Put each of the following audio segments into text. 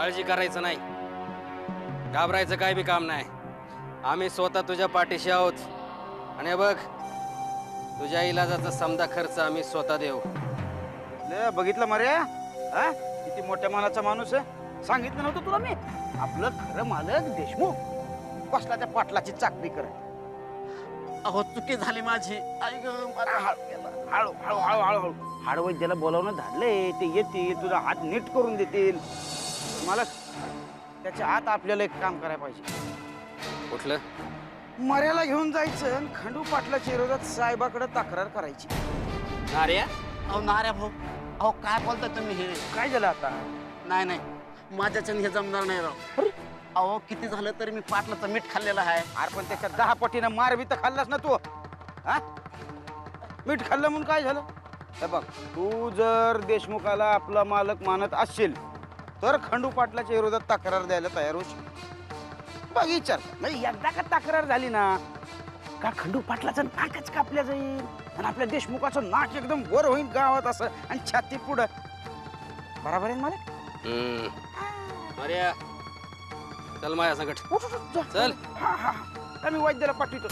काळजी करायचं नाही, घाबरायचं काय बी काम नाही. आम्ही स्वतः तुझ्या पाठीशी आहोत. आणि बघ, तुझ्या इलाजाचा समदा खर्च आम्ही स्वतः देऊ. बघितलं मर्या, हा किती मोठ्या मानाचा माणूस आहे. सांगितलं नव्हतं तुला मी, आपलं खरं मालक देशमुख बसला त्या पाटलाची चाकरी करत. अहो चुकी झाली माझी. आई गं, हळू हळू हळू हळू हळू हाडवैद्याला बोलावणं धाडलंय, ते येतील, तुझा हात नीट करून देतील. मला त्याच्या आत आपल्याला एक काम करायला पाहिजे. कुठलं? मर्याला घेऊन जायचं आणि खंडू पाटलाच्या विरोधात साहेबाकडे तक्रार करायची. नार्या, अहो नाऱ्या भाऊ, अहो काय बोलताय तुम्ही हे? काय झालं आता? नाही नाही, माझ्याच्याने हे जमणार नाही राव. अहो किती झालं तरी मी पाटलाचं मीठ खाल्लेलं आहे. अरे पण त्याच्या 10 पटीनं मार बी तर खाल्लास ना तू. हा मीठ खाल्लं म्हणून काय झालं? हे बघ, तू जर देशमुखाला आपला मालक मानत असशील तर खंडू पाटलाच्या विरोधात तक्रार द्यायला तयार होशील. बघ विचार, म्हणजे एकदा का तक्रार झाली ना का खंडू पाटलाचं नाकच कापल्या जाईल आणि आपल्या देशमुखाचं नाक एकदम वर होईल गावात असं आणि छाती पुढं. बरोबर आहे मालक? नार्या, चल माझ्या संकट. उठ, उठ, उठ, जा. चल. हा हा, आम्ही वैद्याला पाठवतो.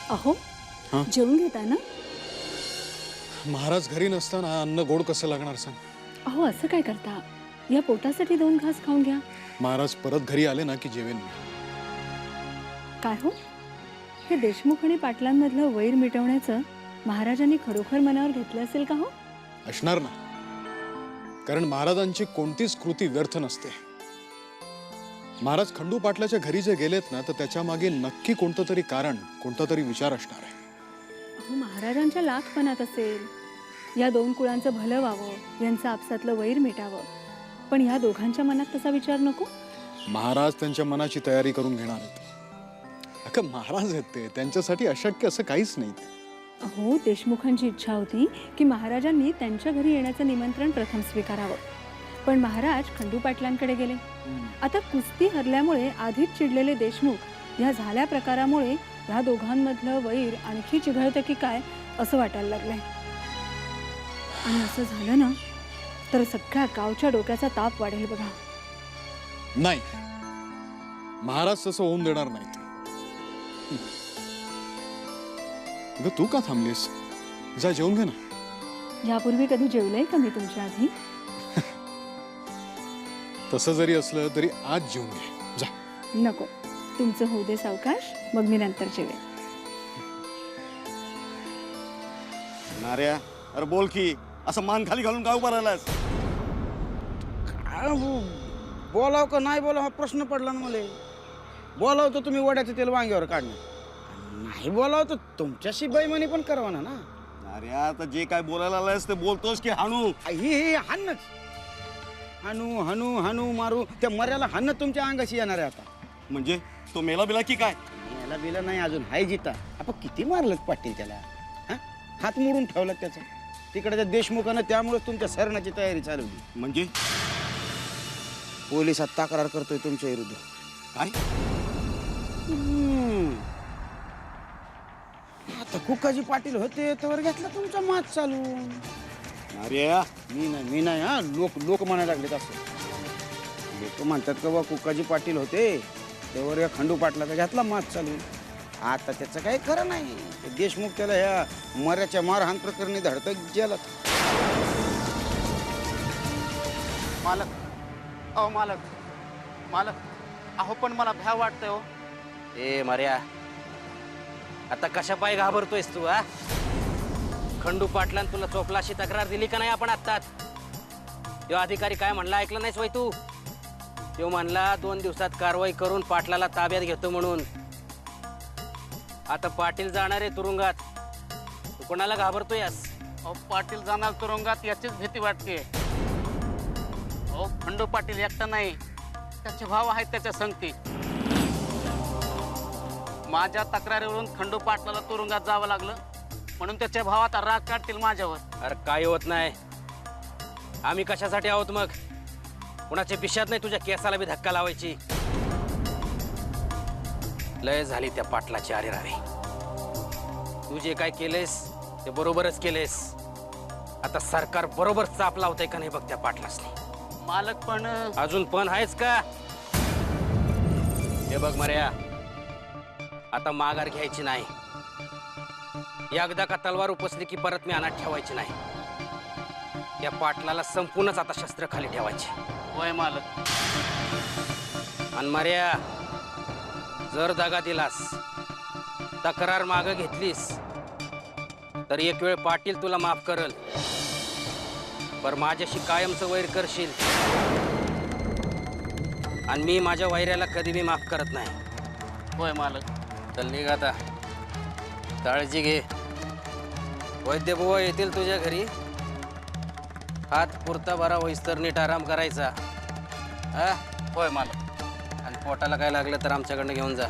अहो, हां? जेवून घेता ना? महाराज घरी नसताना अन्न गोड कसं लागणार सांग? अहो असं काय करता? या पोटासाठी 2 घास खाऊन घ्या. महाराज परत घरी आले ना की जेवेन मी. काय हो, हे देशमुख आणि पाटलांमधलं वैर मिटवण्याचं महाराजांनी खरोखर मनावर घेतलं असेल का हो? असणार ना, कारण महाराजांची कोणतीच कृती व्यर्थ नसते. महाराज खंडू पाटलाच्या घरी जे गेलेत ना, तर त्याच्या मागे नक्की कोणतं तरी कारण, कोणता तरी विचार असणार आहे. अहो महाराजांच्या लाख मनात असेल या 2 कुळांचं भलं व्हावं, यांचं आपसातलं वैर मिटावं. पण या दोघांच्या मनात तसा विचार नको. महाराज त्यांच्या मनाची तयारी करून घेणार आहेत. अगं महाराज आहेत ते, त्यांच्यासाठी अशक्य असं काहीच नाही. अहो देशमुखांची इच्छा होती की महाराजांनी त्यांच्या घरी येण्याचं निमंत्रण प्रथम स्वीकारावं, पण महाराज खंडू पाटलांकडे गेले. आता कुस्ती हरल्यामुळे आधीच चिडलेले देशमुख या झाल्या प्रकारामुळे या दोघांमधलं वैर आणखी चिघळतं की काय असं वाटायला लागलंय. आणि असं झालं ना तर सगळ्या गावच्या डोक्याचा ताप वाढेल बघा. नाही, महाराज तसं होऊन देणार नाहीत. अगं तू का थांबलीस? जा जेवून घे ना. यापूर्वी कधी जेवलंय का मी तुमच्या आधी? तसं जरी असलं तरी आज जेवून घे, जा. नको, तुमचं होऊ दे सावकाश, मग मी नंतर जेवेन. नाऱ्या, अरे बोल की, असं मान खाली घालून का उभा राहिलास? बोलाव का नाही बोलाव हा प्रश्न पडला ना मला. बोलाव तर तुम्ही वड्याचं तेल वांग्यावर काढणं, नाही बोलाव तर तुमच्याशी बैमानी पण करवाना ना. नाऱ्या, आता जे काय बोलायला आलायस ते बोलतोस की हाणू? ही हाणच, हाणू हाणू हाणू मारू, त्या मर्याला हाणं तुमच्या अंगाशी येणार आहे आता. म्हणजे तो मेला बिला की काय? याला बिला नाही अजून, हाय जिता. आपण किती मारलं पाटील त्याला, हा हात मोडून ठेवला त्याचा. तिकडे त्या देशमुखानं त्यामुळे तुमच्या सरण्याची तयारी चालवली. म्हणजे पोलिसात तक्रार करतोय तुमच्या विरुद्ध. काय? आता कुकाजी पाटील होते तर घेतला तुमचा मात चालून. नाऱ्या, मी नाही हा, लोक म्हणायला लागलेत असं. लोक म्हणतात का बा कुकाजी पाटील होते तेव्हा या खंडू पाटलाचा घेतला मात चालून. आता त्याचं काही खरं नाही. ते देशमुख त्याला ह्या मऱ्याच्या मारहाण प्रकरणी धडतक गेला. मालक, अहो मालक, मालक, अहो पण मला भ्या वाटतंय हो. ए मर्या, आता कशा पाय घाबरतोयस तू? हा, खंडू पाटलान तुला चोपलाशी तक्रार दिली का नाही आपण आत्ताच? तो अधिकारी काय म्हणला ऐकलं नाहीस वय तू? तो म्हणला 2 दिवसात कारवाई करून पाटलाला ताब्यात घेतो म्हणून. आता पाटील जाणार आहे तुरुंगात, तू कोणाला घाबरतोयस? अहो पाटील जाणार तुरुंगात याचीच भीती वाटते. अहो खंडू पाटील एकटा नाही, त्याचे भाव आहेत त्याच्या संगती. माझ्या तक्रारीवरून खंडू पाटलाला तुरुंगात जावं लागलं म्हणून त्याच्या भावाचा राग काढतील माझ्यावर. अरे काय होत नाही, आम्ही कशासाठी आहोत मग? कुणाच्या पिशात नाही तुझ्या केसाला बी धक्का लावायची. लय झाली त्या पाटलाची अरे रावे. तू जे काय केलेस ते बरोबरच केलेस. आता सरकार बरोबर चाप लावतंय का नाही बघ त्या पाटलासनी. मालक पण अजून पण आहेच का? हे बघ मर्या, आता माघार घ्यायची नाही. एकदा का तलवार उपसली की परत मी अनाथ ठेवायची नाही. या पाटलाला संपूर्णच आता शस्त्र खाली ठेवायची. होय मालक. आणि मर्या, जर दगा दिलास, तक्रार माग घेतलीस तर एक वेळ पाटील तुला माफ करल, पर माझ्याशी कायमचं वैर करशील. आणि मी माझ्या वैऱ्याला कधी बी माफ करत नाही. होय मालक. चल निघ आता. काळजी घे. वैद्य बुवा येतील तुझ्या घरी. हात पुरता बरा होईस तर नीट आराम करायचा. हा? होय मालक. आणि पोटाला काय लागलं तर आमच्याकडनं घेऊन जा.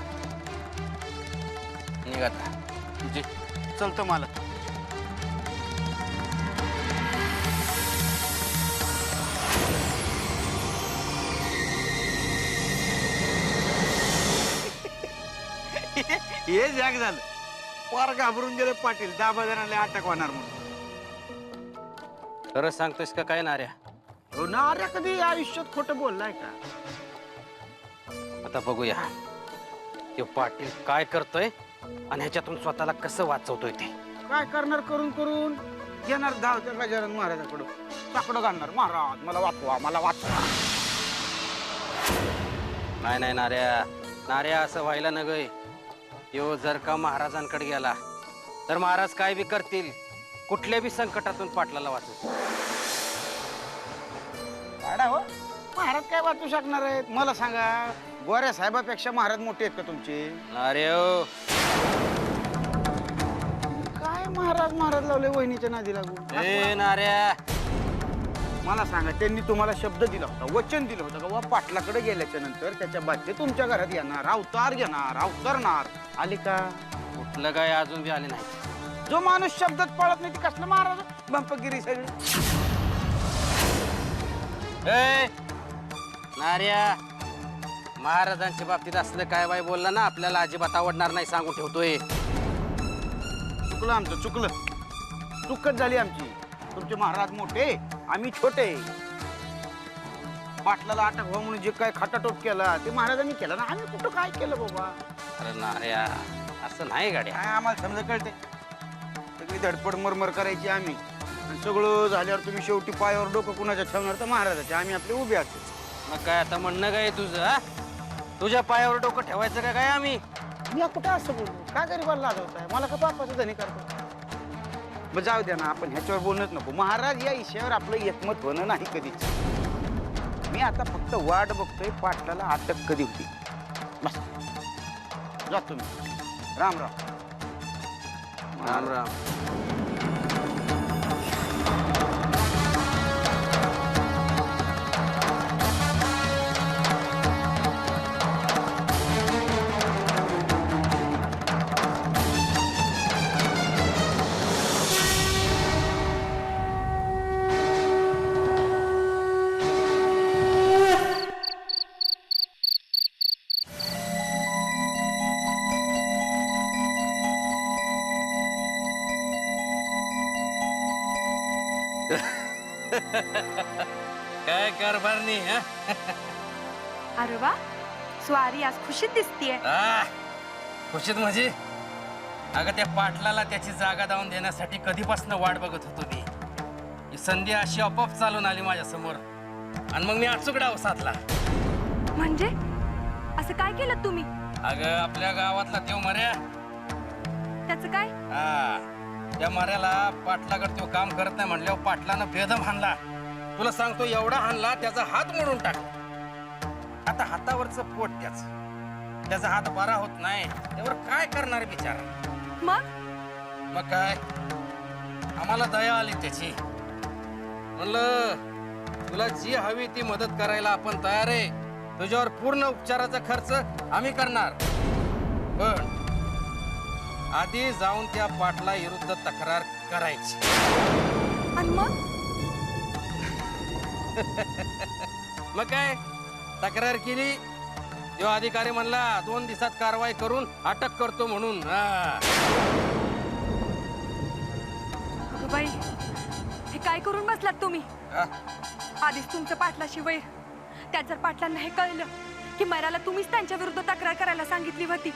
निघ आता. जी चलतो मालक. हे जॅक झालं. पार घाबरून गेले पाटील. 10 जणांना अटक होणार म्हणून. खरं सांगतोयस का काय नाऱ्या? नाऱ्या कधी आयुष्यात खोटं बोललाय का? आता बघूया ते पाटील काय करतोय आणि ह्याच्यातून स्वतःला कसं वाचवतोय ते. काय करणार? करून करून येणार धावत्या गजानन महाराजाकडं. साकडं घालणार. महाराज मला वाचवा, मला वाचवा. नाही नाही नाऱ्या, नाऱ्या असं व्हायला नगय. यो जर का महाराजांकडे गेला तर महाराज काय बी करतील. कुठल्या बी संकटातून पाटलाला वाचवतील. वाडा हो, महाराज काय वाचू शकणार आहेत? मला सांगा, गोऱ्या साहेबापेक्षा महाराज मोठे आहेत का तुमचे? नारे ओ, काय महाराज महाराज लावले वहिनीच्या नादी लागू? ए नाऱ्या, मला सांगा, त्यांनी तुम्हाला शब्द दिला होता, वचन दिलं होतं का वा पाटलाकडे गेल्याच्या नंतर त्याच्या बादचे तुमच्या घरात येणार, अवतार घेणार, अवतरणार. आले का? कुठलं काय अजून बी आले नाही. जो माणूस शब्दात पळत नाही ती कसलं महाराज? बंपगिरी सगळी. ए नाऱ्या, महाराजांच्या बाबतीत असलं काय बाय बोलला ना, आपल्याला अजिबात आवडणार नाही सांगून ठेवतोय. चुकलं आमचं, चुकलं. चुकत झाली आमची. तुमचे महाराज मोठे, आम्ही छोटे. पाटलाला अटक व्हावं म्हणून जे काय खटाटोप केला ते महाराजांनी केला ना. आम्ही कुठं काय केलं बाबा? अरे नाऱ्या, असं नाही गाड्या. काय आम्हाला समजा कळते. सगळी धडपड मरमर करायची आम्ही. आणि सगळं झाल्यावर तुम्ही शेवटी पायावर डोकं कुणाच्या ठेवणार? तर महाराजाचे. आम्ही आपले उभे असतो. मग काय आता म्हणणं काय तुझं? हा? तुझ्या पायावर डोकं ठेवायचं का काय आम्ही? मी कुठं असं बोललो? काय गरीबाला लाजवताय? मला का बापाचं धनी करतो? मग जाऊ द्या ना, आपण ह्याच्यावर बोलणंच नको. महाराज या विषयावर आपलं एकमत होणं नाही कधीच. मी आता फक्त वाट बघतोय पाटलाला अटक कधी होती. बस जातो मी. राम राम. राम राम. काय कारभारनी? अरे वा, स्वारी आज खुशीत दिसतीये. खुशीत म्हणजे? अगं त्या पाटलाला त्याची जागा दावून देण्यासाठी कधीपासून वाट बघत होतो मी. ही संधी अशी आपोआप चालून आली माझ्या समोर आणि मग मी अचूक डाव साधला. म्हणजे असं काय केलं तुम्ही? अगं आपल्या गावातला देव मर्या, त्याचं काय? त्या मर्याला पाटलाकडे तो काम करत नाही म्हणल्यावर पाटलानं बेदम हाणला. तुला सांगतो एवढा हाणला त्याचा हात मोडून टाकला. आता हातावरचं पोट त्याचा हात बरा होत नाही. त्यावर काय करणार बिचारा? मग काय आम्हाला दया आली त्याची. म्हणलं तुला जी हवी ती मदत करायला आपण तयार आहे. तुझ्यावर पूर्ण उपचाराचा खर्च आम्ही करणार, पण आधी जाऊन त्या पाटला विरुद्ध तक्रार करायची. आणि मग मग काय तक्रार केली, जो अधिकारी म्हणला 2 दिवसात कारवाई करून अटक करतो म्हणून. हा. अगं बाई, हे काय करून बसलात तुम्ही? हा. आधीच तुमचं पाटलाशी वैर, त्यात जर पाटलांना हे कळलं की मैराला तुम्हीच त्यांच्या विरुद्ध तक्रार करायला सांगितली होती,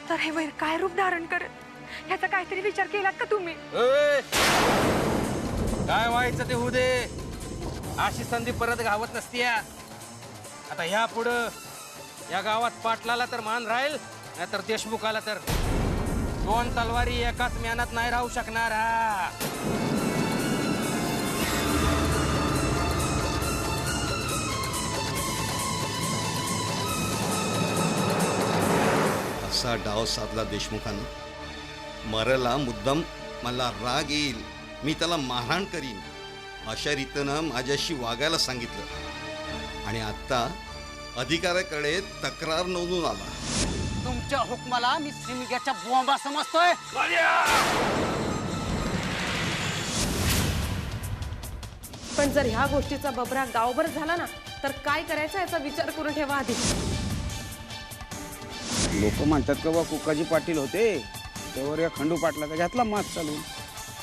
तर हे वैर काय रूप धारण करत ह्याचा काहीतरी विचार केलात का तुम्ही? ए! काय व्हायचं ते होऊ दे, अशी संधी परत गावत नसतीया. आता ह्या पुढं या गावात पाटलाला तर मान राहील, नाहीतर देशमुखाला तर 2 तलवारी एकाच म्यानात नाही राहू शकणार. हा. असा डाव साधला देशमुखानं. मरला मुद्दाम मला राग येईल, मी त्याला मारहाण करीन अशा रीतीनं माझ्याशी वागायला सांगितलं आणि आता अधिकाऱ्याकडे तक्रार नोंदवून आला. तुमच्या हुकमाला मी सिमग्याच्या बॉम्बा समजतोय. पण जर ह्या गोष्टीचा बबरा गावभर झाला ना, तर काय करायचं याचा विचार करून ठेवा आधी. लोक म्हणतात का बा कुकाजी पाटील होते त्यावर या खंडू पाटलाचा घेतला मात चालून.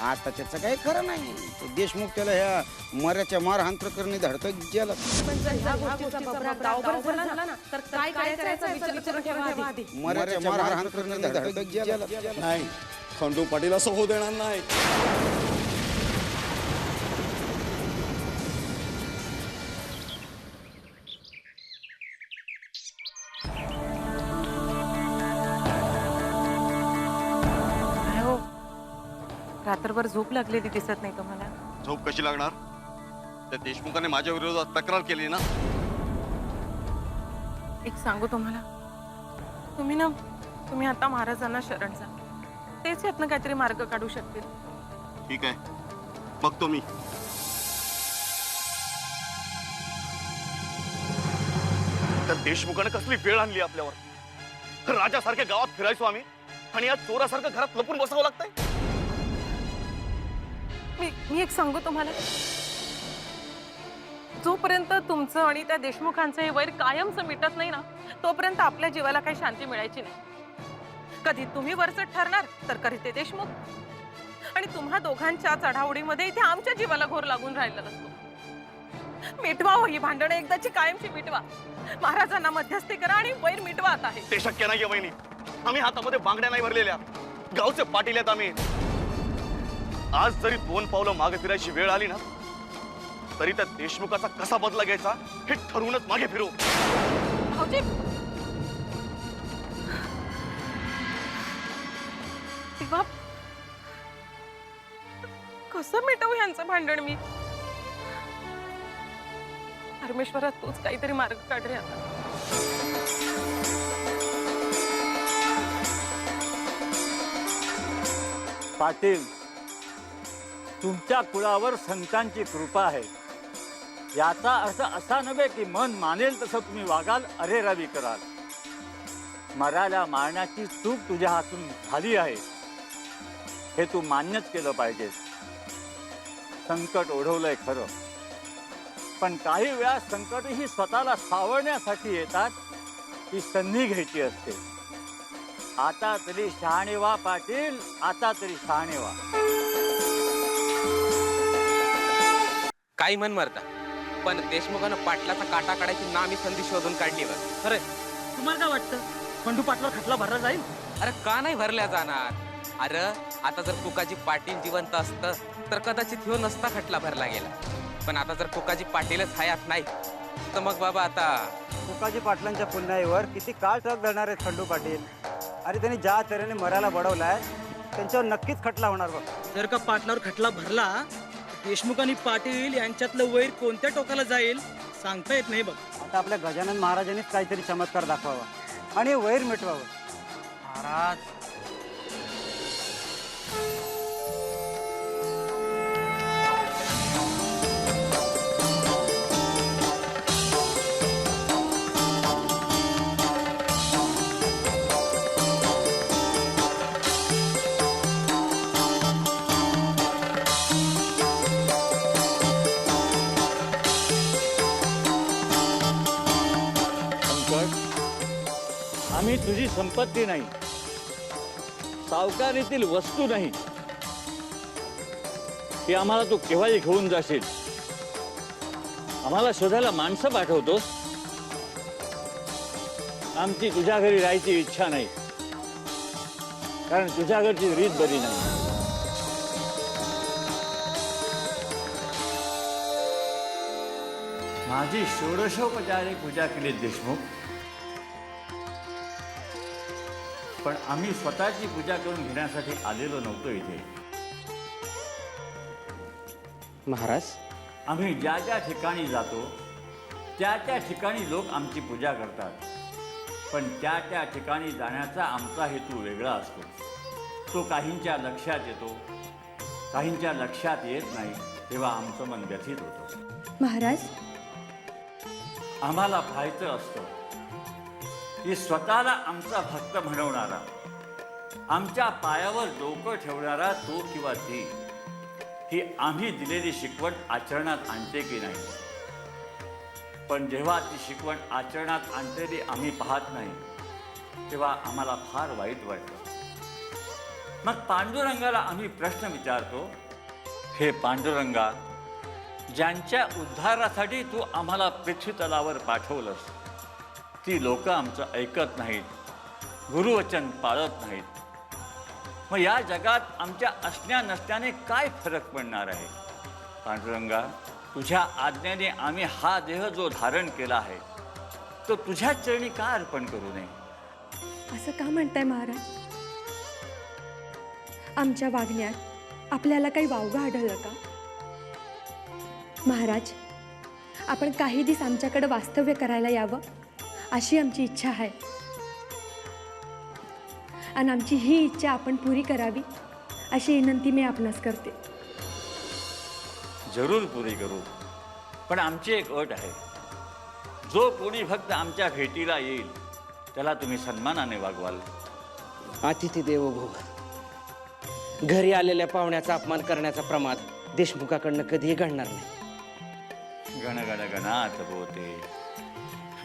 आता त्याचं काही खरं नाही. ते देशमुख त्याला ह्या मऱ्याच्या मारहाण प्रकरणी धडकत गेला. पण जर ह्या गोष्टीचा बबरा गावभर झाला ना, तर काय करायचं याचा विचार करून ठेवा आधी. मऱ्याच्या मारहाण प्रकरणी धडकत गेला. नाही, खंडू पाटील असं होऊ देणार नाही. काय हो, रात्रभर झोप लागलेली दिसत नाही तुम्हाला? झोप कशी लागणार? त्या देशमुखाने माझ्या विरोधात तक्रार केली ना. एक सांगू तुम्हाला, तुम्ही आता महाराजांना शरण जा. तेच यातनं काहीतरी मार्ग काढू शकतील. ठीक आहे, बघतो मी. त्या देशमुखाने कसली वेळ आणली आपल्यावर. राजासारख्या गावात फिरायचो आम्ही आणि या चोरासारखं घरात लपून बसावं लागतंय. मी एक सांगू तुम्हाला, जोपर्यंत तुमचं आणि त्या देशमुखांचं हे वैर कायमचं मिटत नाही ना, तोपर्यंत आपल्या जीवाला काही शांती मिळायची नाही. कधी तुम्ही वरचढ ठरणार, तर कधी ते देशमुख. आणि तुम्हा दोघांच्या चढाओढीमध्ये इथे आमच्या जीवाला घोर लागून राहिला नसतो. मिटवा हो ही भांडणं, एकदाची कायमची मिटवा. महाराजांना मध्यस्थी करा आणि वैर मिटवा आता आहे. ते शक्य नाहीये वहिनी. आम्ही हातामध्ये बांगड्या नाही भरलेल्या, गावचे पाटील आहेत आम्ही. आज जरी 2 पावलं मागे फिरायची वेळ आली ना, तरी त्या देशमुखाचा कसा बदला घ्यायचा हे ठरवूनच मागे फिरू. भाऊजी, तेव्हा कसं मिटवू यांचं भांडण मी? परमेश्वरा, तूच काहीतरी मार्ग काढ रे आता. पाटील, तुमच्या कुळावर संतांची कृपा आहे. याचा अर्थ असा नव्हे की मन मानेल तसं तुम्ही वागाल, अरे रवी कराल. मराला मारण्याची चूक तुझ्या हातून झाली आहे, हे तू मान्यच केलं पाहिजेस. संकट ओढवलंय खरं, पण काही वेळा संकट ही स्वतःला सावरण्यासाठी येतात. ही संधी घ्यायची असते. आता तरी शहाणे व्हा पाटील, आता तरी शहाणे व्हा. काही मन मरता, पण देशमुखानं पाटलाचा काटा काढायची नामी संधी शोधून काढली बघ. अरे तुम्हाला काय वाटतं, खंडू पाटलावर खटला भरला जाईल? अरे का नाही भरल्या जाणार? अरे आता जर तुकाजी पाटील जिवंत असतं तर कदाचित ह्यो नसता खटला भरला गेला. पण आता जर तुकाजी पाटीलच हयात नाही, तर मग बाबा आता तुकाजी पाटलांच्या पुण्याईवर किती काळ ट्रक धरणार आहेत खंडू पाटील. अरे त्यांनी ज्या तऱ्हेने मराला बडवलाय, त्यांच्यावर नक्कीच खटला होणार बघ. जर का पाटलावर खटला भरला, देशमुख आणि पाटील यांच्यातलं वैर कोणत्या टोकाला जाईल सांगता येत नाही बघ. आता आपल्या गजानन महाराजांनीच काहीतरी चमत्कार दाखवावा आणि वैर मिटवावं. महाराज, तुझी संपत्ती नाही, सावकारीतील वस्तू नाही, की आम्हाला तू केव्हाही घेऊन जाशील. आम्हाला शोधायला माणसं पाठवतोस. आमची तुझ्या घरी राहायची इच्छा नाही, कारण तुझ्या घरची रीत बरी नाही. माझी षोडशोपचारे पूजा केली देशमुख, पण आम्ही स्वतःची पूजा करून घेण्यासाठी आलेलो नव्हतो इथे. महाराज, आम्ही ज्या ज्या ठिकाणी जातो त्या त्या ठिकाणी लोक आमची पूजा करतात, पण त्या त्या ठिकाणी जाण्याचा आमचा हेतू वेगळा असतो. तो काहींच्या लक्षात येतो, काहींच्या लक्षात येत नाही, तेव्हा आमचं मन व्यथित होतं. महाराज, आम्हाला पाहायचं असतं की स्वतःला आमचा भक्त म्हणवणारा, आमच्या पायावर डोकं ठेवणारा तो किंवा ती ही आम्ही दिलेली शिकवण आचरणात आणते की नाही. पण जेव्हा ती शिकवण आचरणात आणलेली आम्ही पाहत नाही, तेव्हा आम्हाला फार वाईट वाटतं. मग पांडुरंगाला आम्ही प्रश्न विचारतो, हे पांडुरंगा, ज्यांच्या उद्धारासाठी तू आम्हाला पृथ्वीतलावर पाठवलंस, ती लोक आमचं ऐकत नाहीत, गुरुवचन पाळत नाहीत. मग या जगात आमच्या असण्या नसण्याने काय फरक पडणार आहे? पांडुरंगा, तुझ्या आज्ञेने आम्ही हा देह जो धारण केला आहे तो तुझ्या चरणी का अर्पण करू नये? असं का म्हणताय महाराज? आमच्या वागण्यात आपल्याला काही वावगं आढळलं का? महाराज, आपण काही दिवस आमच्याकडे वास्तव्य करायला यावं अशी आमची इच्छा आहे, आणि आमची ही इच्छा आपण पुरी करावी अशी विनंती मी आपणास करते. जरूर पुरी करू, पण आमची एक अट आहे. जो कोणी भक्त आमच्या भेटीला येईल त्याला तुम्ही सन्मानाने वागवाल. अतिथी देवो भव. घरी आलेल्या पाहुण्याचा अपमान करण्याचा प्रमाद देशमुखाकडनं कधीही घडणार नाही. गण गण गणात बोते,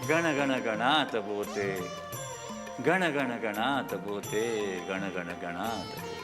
गण गण गणात बोते, गण गण गणात बोते, गण गण गणात बोते.